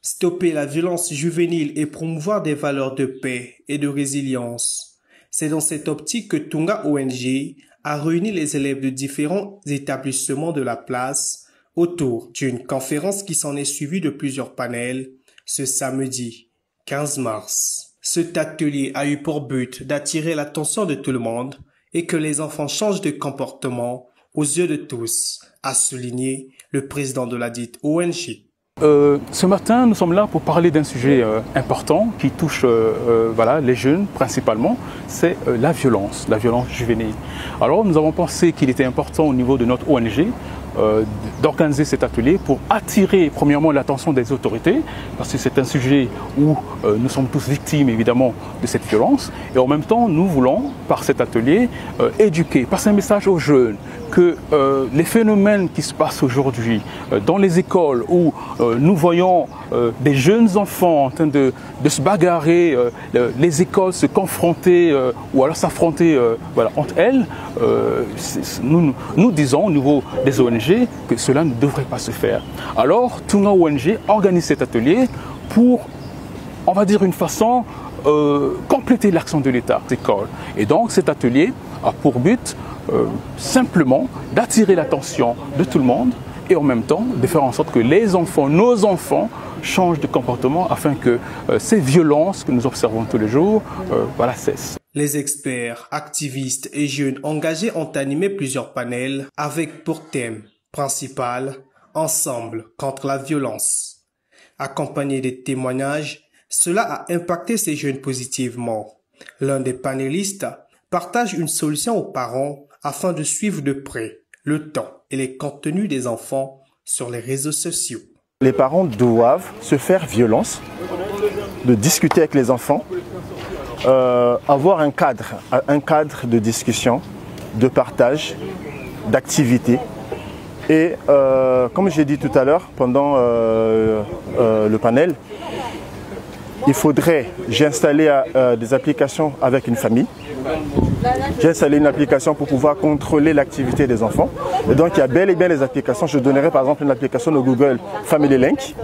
stopper la violence juvénile et promouvoir des valeurs de paix et de résilience. C'est dans cette optique que Tunga ONG a réuni les élèves de différents établissements de la place autour d'une conférence qui s'en est suivie de plusieurs panels ce samedi 15 mars. Cet atelier a eu pour but d'attirer l'attention de tout le monde et que les enfants changent de comportement aux yeux de tous, a souligné le président de la dite ONG. Ce matin, nous sommes là pour parler d'un sujet important qui touche les jeunes principalement, c'est la violence juvénile. Alors nous avons pensé qu'il était important au niveau de notre ONG d'organiser cet atelier pour attirer premièrement l'attention des autorités, parce que c'est un sujet où nous sommes tous victimes évidemment de cette violence, et en même temps nous voulons par cet atelier éduquer, passer un message aux jeunes que les phénomènes qui se passent aujourd'hui dans les écoles où nous voyons des jeunes enfants en train de se bagarrer, les écoles se confronter ou alors s'affronter entre elles, nous disons au niveau des ONG que cela ne devrait pas se faire. Alors, Tunga ONG organise cet atelier pour, on va dire une façon, compléter l'action de l'État des écoles. Et donc cet atelier a pour but simplement d'attirer l'attention de tout le monde et en même temps de faire en sorte que les enfants, nos enfants, changent de comportement afin que ces violences que nous observons tous les jours cessent. Les experts, activistes et jeunes engagés ont animé plusieurs panels avec pour thème principal « Ensemble contre la violence ». Accompagné des témoignages, cela a impacté ces jeunes positivement. L'un des panélistes partage une solution aux parents afin de suivre de près le temps et les contenus des enfants sur les réseaux sociaux. Les parents doivent se faire violence, de discuter avec les enfants, avoir un cadre de discussion, de partage, d'activité. Et comme j'ai dit tout à l'heure pendant le panel, j'ai installé des applications avec une famille. J'ai installé une application pour pouvoir contrôler l'activité des enfants. Et donc il y a bel et bien les applications. Je donnerai par exemple une application de Google Family Link.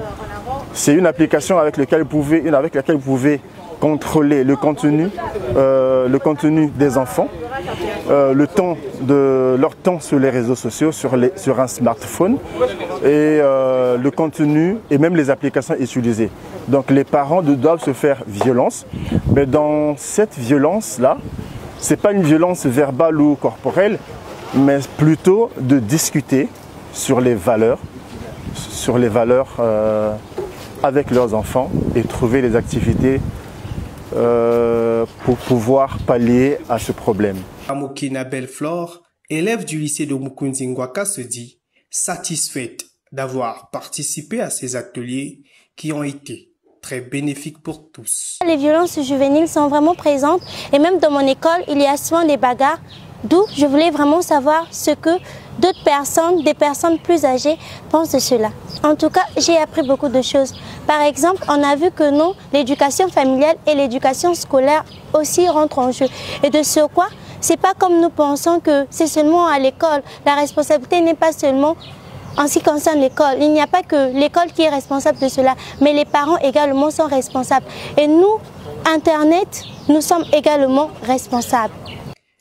C'est une application avec laquelle vous pouvez contrôler le contenu des enfants, leur temps sur les réseaux sociaux, sur un smartphone, et le contenu et même les applications utilisées. Donc les parents doivent se faire violence, mais dans cette violence-là, ce n'est pas une violence verbale ou corporelle, mais plutôt de discuter sur les valeurs avec leurs enfants et trouver des activités pour pouvoir pallier à ce problème. Amokina Belflore, élève du lycée de Mukunzingwaka, se dit satisfaite d'avoir participé à ces ateliers qui ont été très bénéfiques pour tous. Les violences juvéniles sont vraiment présentes et même dans mon école, il y a souvent des bagarres, d'où je voulais vraiment savoir ce que d'autres personnes, des personnes plus âgées, pensent de cela. En tout cas, j'ai appris beaucoup de choses. Par exemple, on a vu que non, l'éducation familiale et l'éducation scolaire aussi rentrent en jeu. Et de ce quoi, c'est pas comme nous pensons que c'est seulement à l'école. La responsabilité n'est pas seulement en ce qui concerne l'école. Il n'y a pas que l'école qui est responsable de cela, mais les parents également sont responsables. Et nous, Internet, nous sommes également responsables.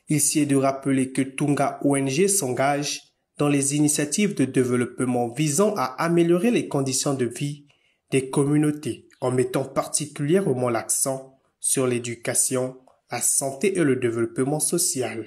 Ici est de rappeler que Tunga ONG s'engage dans les initiatives de développement visant à améliorer les conditions de vie des communautés en mettant particulièrement l'accent sur l'éducation, la santé et le développement social.